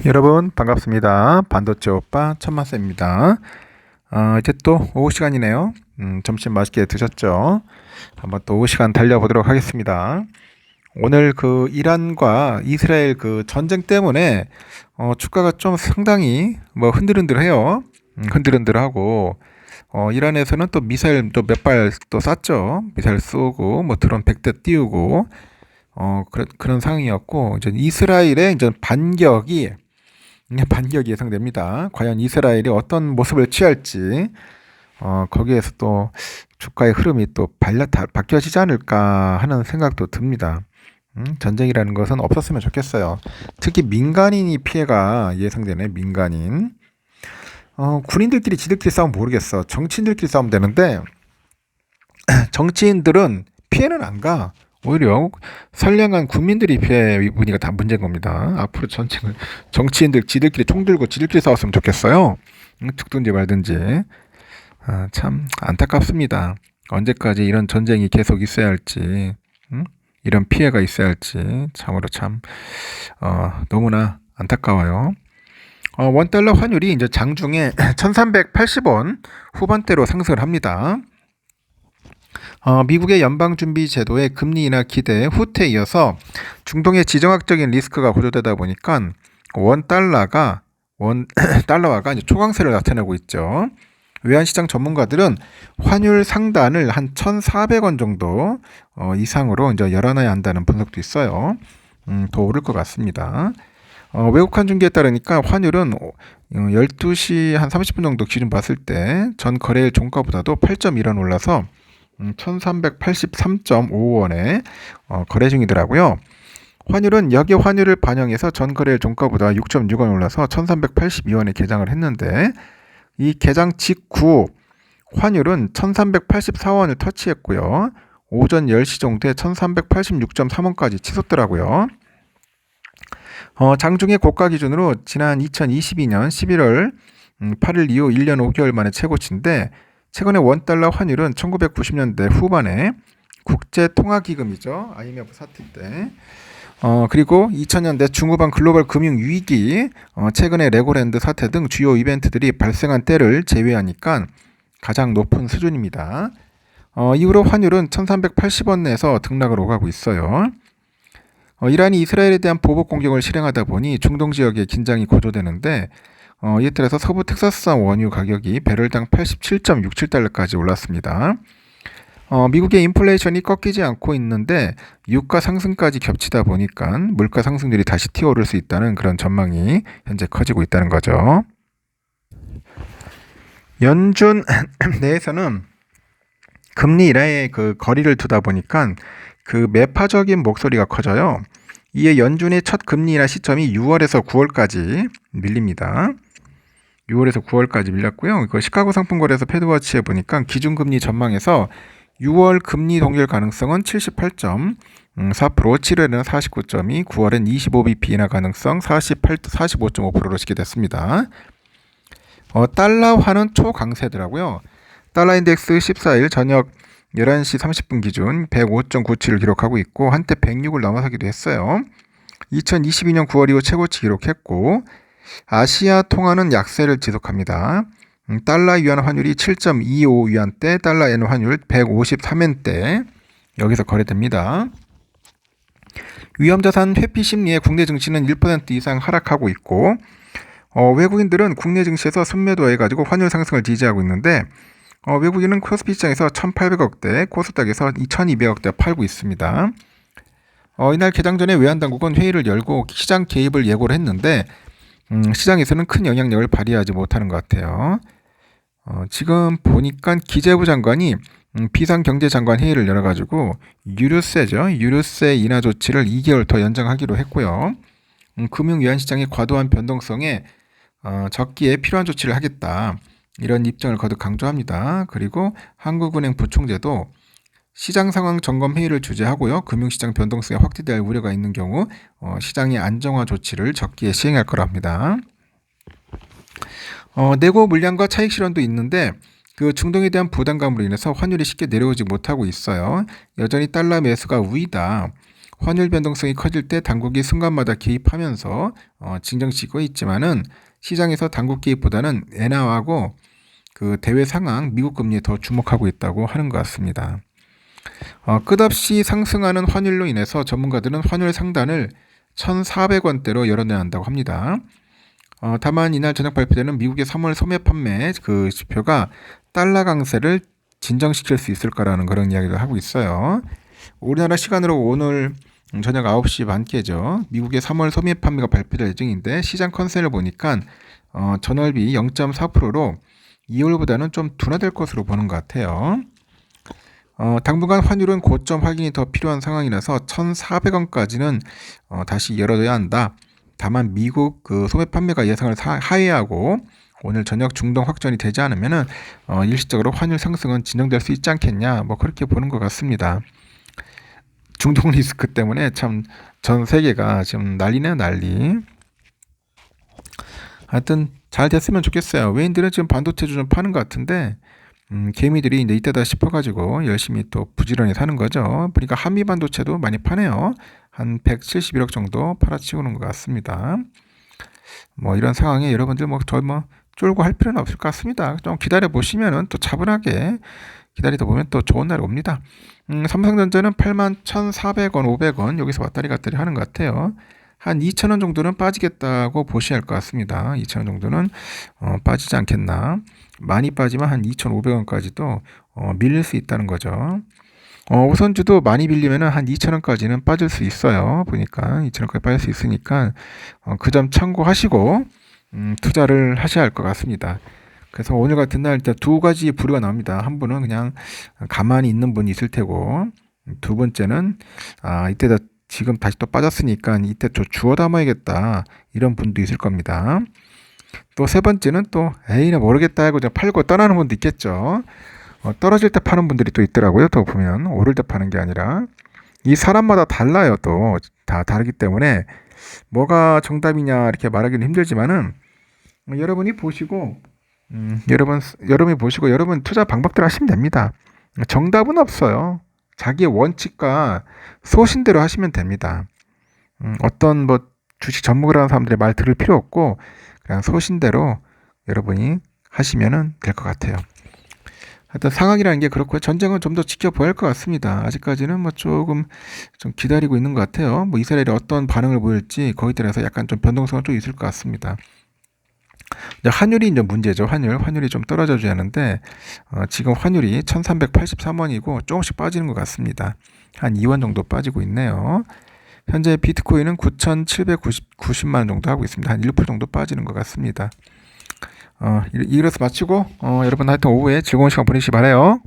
여러분 반갑습니다. 반도체 오빠 천마쌤입니다. 이제 또 오후 시간이네요. 점심 맛있게 드셨죠? 한번 또 오후 시간 달려보도록 하겠습니다. 오늘 그 이란과 이스라엘 그 전쟁 때문에 주가가 좀 상당히 뭐 흔들흔들해요. 흔들흔들하고 이란에서는 또 미사일 또 몇 발 또 쐈죠. 미사일 쏘고 뭐 드론 100대 띄우고 그런 상황이었고, 이제 이스라엘의 이제 반격이 예상됩니다. 과연 이스라엘이 어떤 모습을 취할지, 거기에서 또 주가의 흐름이 또 바뀌어지지 않을까 하는 생각도 듭니다. 전쟁이라는 것은 없었으면 좋겠어요. 특히 민간인이 피해가 예상되네, 민간인. 군인들끼리 지들끼리 싸우면 모르겠어. 정치인들끼리 싸우면 되는데, 정치인들은 피해는 안 가. 오히려 선량한 국민들이 피해 입으니까 다 문제인 겁니다. 앞으로 전쟁을 정치인들 지들끼리 총 들고 지들끼리 싸웠으면 좋겠어요. 죽든지 말든지. 참 안타깝습니다. 언제까지 이런 전쟁이 계속 있어야 할지, 이런 피해가 있어야 할지 참으로 참 너무나 안타까워요. 원달러 환율이 이제 장중에 1380원 후반대로 상승을 합니다. 미국의 연방준비제도의 금리 인하 기대 후퇴에 이어서 중동의 지정학적인 리스크가 고조되다 보니까 달러화가 이제 초강세를 나타내고 있죠. 외환시장 전문가들은 환율 상단을 한 1,400원 정도 이상으로 이제 열어놔야 한다는 분석도 있어요. 더 오를 것 같습니다. 외국환 중계에 따르니까 환율은 12시 한 30분 정도 기준 봤을 때 전 거래일 종가보다도 8.1원 올라서 1383.55원에 거래 중이더라고요. 환율은 역의 환율을 반영해서 전 거래일 종가보다 6.6원 올라서 1382원에 개장을 했는데, 이 개장 직후 환율은 1384원을 터치했고요. 오전 10시 정도에 1386.3원까지 치솟더라고요. 장중의 고가 기준으로 지난 2022년 11월 8일 이후 1년 5개월 만에 최고치인데, 최근에 원달러 환율은 1990년대 후반에 국제통화기금이죠. IMF 사태 때. 그리고 2000년대 중후반 글로벌 금융위기, 최근에 레고랜드 사태 등 주요 이벤트들이 발생한 때를 제외하니까 가장 높은 수준입니다. 이후로 환율은 1380원 내에서 등락을 오가고 있어요. 이란이 이스라엘에 대한 보복 공격을 실행하다 보니 중동 지역의 긴장이 고조되는데, 이에 따라서 서부 텍사스산 원유 가격이 배럴당 87.67달러까지 올랐습니다. 미국의 인플레이션이 꺾이지 않고 있는데 유가 상승까지 겹치다 보니까 물가 상승률이 다시 튀어오를 수 있다는 그런 전망이 현재 커지고 있다는 거죠. 연준 내에서는 금리 인하에 그 거리를 두다 보니까 그 매파적인 목소리가 커져요. 이에 연준의 첫 금리 인하 시점이 6월에서 9월까지 밀립니다. 6월에서 9월까지 밀렸고요. 그 시카고 상품거래소 패드워치에 보니까 기준금리 전망에서 6월 금리 동결 가능성은 78.4%, 7월에는 49.2%, 9월엔 25bp 인하 가능성 45.5%로 시계됐습니다. 달러화는 초강세더라고요. 달러 인덱스 14일 저녁 11시 30분 기준 105.97을 기록하고 있고, 한때 106을 넘어서기도 했어요. 2022년 9월 이후 최고치 기록했고, 아시아 통화는 약세를 지속합니다. 달러 위안 환율이 7.25위안대, 달러 엔 환율 153엔대 여기서 거래됩니다. 위험자산 회피 심리에 국내 증시는 1% 이상 하락하고 있고, 외국인들은 국내 증시에서 순매도해가지고 환율 상승을 지지하고 있는데, 외국인은 코스피 시장에서 1,800억대, 코스닥에서 2,200억대 팔고 있습니다. 이날 개장 전에 외환당국은 회의를 열고 시장 개입을 예고를 했는데, 시장에서는 큰 영향력을 발휘하지 못하는 것 같아요. 지금 보니까 기재부 장관이 비상경제장관 회의를 열어가지고 유류세 인하 조치를 2개월 더 연장하기로 했고요. 금융위안시장의 과도한 변동성에 적기에 필요한 조치를 하겠다, 이런 입장을 거듭 강조합니다. 그리고 한국은행 부총재도 시장 상황 점검 회의를 주재하고요. 금융시장 변동성이 확대될 우려가 있는 경우 시장의 안정화 조치를 적기에 시행할 거랍니다. 내고 물량과 차익 실현도 있는데, 그 중동에 대한 부담감으로 인해서 환율이 쉽게 내려오지 못하고 있어요. 여전히 달러 매수가 우위다. 환율 변동성이 커질 때 당국이 순간마다 개입하면서 진정시키고 있지만은 시장에서 당국 개입보다는 엔화하고 그 대외 상황, 미국 금리에 더 주목하고 있다고 하는 것 같습니다. 끝없이 상승하는 환율로 인해서 전문가들은 환율 상단을 1,400원대로 열어내야 한다고 합니다. 다만 이날 저녁 발표되는 미국의 3월 소매 판매 그 지표가 달러 강세를 진정시킬 수 있을 거라는 그런 이야기를 하고 있어요. 우리나라 시간으로 오늘 저녁 9시 반께죠. 미국의 3월 소매 판매가 발표될 예정인데 시장 컨센을 보니까 전월비 0.4%로 2월보다는 좀 둔화될 것으로 보는 것 같아요. 당분간 환율은 고점 확인이 더 필요한 상황이라서 1,400원까지는 다시 열어둬야 한다. 다만 미국 그 소매 판매가 예상을 하회하고 오늘 저녁 중동 확전이 되지 않으면은 일시적으로 환율 상승은 진정될 수 있지 않겠냐, 뭐 그렇게 보는 것 같습니다. 중동 리스크 때문에 참 전 세계가 지금 난리네요, 난리. 하여튼 잘 됐으면 좋겠어요. 외인들은 지금 반도체주 좀 파는 것 같은데 개미들이 이제 이때다 싶어가지고 열심히 또 부지런히 사는 거죠. 보니까 한미 반도체도 많이 파네요. 한 171억 정도 팔아치우는 것 같습니다. 뭐 이런 상황에 여러분들 뭐 쫄고 할 필요는 없을 것 같습니다. 좀 기다려 보시면은 또 차분하게 기다리다 보면 또 좋은 날이 옵니다. 삼성전자는 81,400원, 500원 여기서 왔다리 갔다리 하는 것 같아요. 한 2,000원 정도는 빠지겠다고 보셔야 할 것 같습니다. 2,000원 정도는 빠지지 않겠나. 많이 빠지면 한 2,500원까지도 밀릴 수 있다는 거죠. 우선주도 많이 빌리면 한 2,000원까지는 빠질 수 있어요. 보니까 2,000원까지 빠질 수 있으니까 그 점 참고하시고 투자를 하셔야 할 것 같습니다. 그래서 오늘 같은 날 두 가지 부류가 나옵니다. 한 분은 그냥 가만히 있는 분이 있을 테고, 두 번째는 이때다 지금 다시 또 빠졌으니까 이때 저 주워 담아야겠다 이런 분도 있을 겁니다. 또 세 번째는 또 에이나 모르겠다 하고 그냥 팔고 떠나는 분도 있겠죠. 떨어질 때 파는 분들이 또 있더라고요. 또 보면 오를 때 파는 게 아니라 이 사람마다 달라요. 또 다 다르기 때문에 뭐가 정답이냐 이렇게 말하기는 힘들지만은 여러분이 보시고 여러분이 보시고 여러분 투자 방법대로 하시면 됩니다. 정답은 없어요. 자기의 원칙과 소신대로 하시면 됩니다. 어떤 뭐 주식 전문가를 하는 사람들의 말 들을 필요 없고 그냥 소신대로 여러분이 하시면 될 것 같아요. 하여튼 상황이라는 게 그렇고요. 전쟁은 좀 더 지켜봐야 할 것 같습니다. 아직까지는 뭐 조금 좀 기다리고 있는 것 같아요. 뭐 이스라엘이 어떤 반응을 보일지 거기에 따라서 약간 좀 변동성은 좀 있을 것 같습니다. 환율이 이제 문제죠. 환율이 좀 떨어져 줘야 하는데 지금 환율이 1,383원이고 조금씩 빠지는 것 같습니다. 한 2원 정도 빠지고 있네요. 현재 비트코인은 9,790만 원 정도 하고 있습니다. 한 1% 정도 빠지는 것 같습니다. 이래서 마치고 여러분 하여튼 오후에 즐거운 시간 보내시기 바라요.